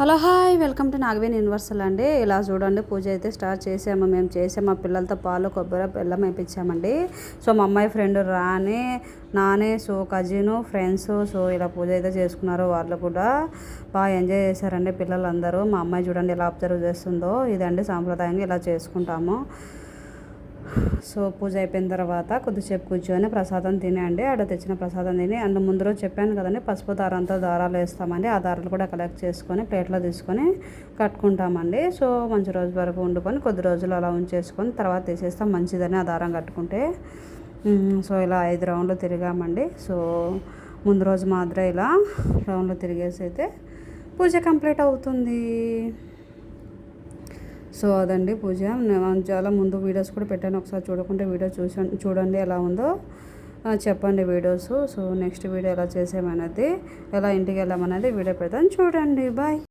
Hello hi welcome to Nagaveni universal అండి. ఇలా చూడండి, పూజ అయితే స్టార్ట్ చేసాము. మేము చేసాము, మా పిల్లలతో పాలు కొబ్బరి బెల్లం వేయించామండి. సో మా అమ్మాయి ఫ్రెండ్ రాని నానే, సో కజిను ఫ్రెండ్స్, సో ఇలా పూజ అయితే చేసుకున్నారు. వాళ్ళు కూడా బాగా ఎంజాయ్ చేశారండి పిల్లలందరూ. మా అమ్మాయి చూడండి ఎలా అబ్జర్వ్ చేస్తుందో. ఇదండి సాంప్రదాయంగా ఇలా చేసుకుంటాము. సో పూజ అయిపోయిన తర్వాత కొద్దిసేపు కూర్చొని ప్రసాదం తినండి. ఆడ తెచ్చిన ప్రసాదం తిని, అండ్ ముందు రోజు చెప్పాను కదండి, పసుపు దారంతో దారాలు వేస్తామండి. ఆ దారాలు కూడా కలెక్ట్ చేసుకొని ప్లేట్లో తీసుకొని కట్టుకుంటామండి. సో మంచి రోజు వరకు వండుకొని కొద్ది రోజులు అలా ఉంచేసుకొని తర్వాత తీసేస్తాం, మంచిదని ఆ దారం కట్టుకుంటే. సో ఇలా 5 రౌండ్లు తిరిగామండి. సో ముందు రోజు మాత్రం ఇలా రౌండ్లు తిరిగేసి అయితే పూజ కంప్లీట్ అవుతుంది. సో అదండి పూజ. నేను చాలా ముందు వీడియోస్ కూడా పెట్టాను, ఒకసారి చూడకుంటే వీడియో చూడండి ఎలా ఉందో చెప్పండి వీడియోస్. సో నెక్స్ట్ వీడియో ఎలా చేసామనేది, ఎలా ఇంటికి వెళ్ళామనేది వీడియో పెడతాను, చూడండి. బాయ్.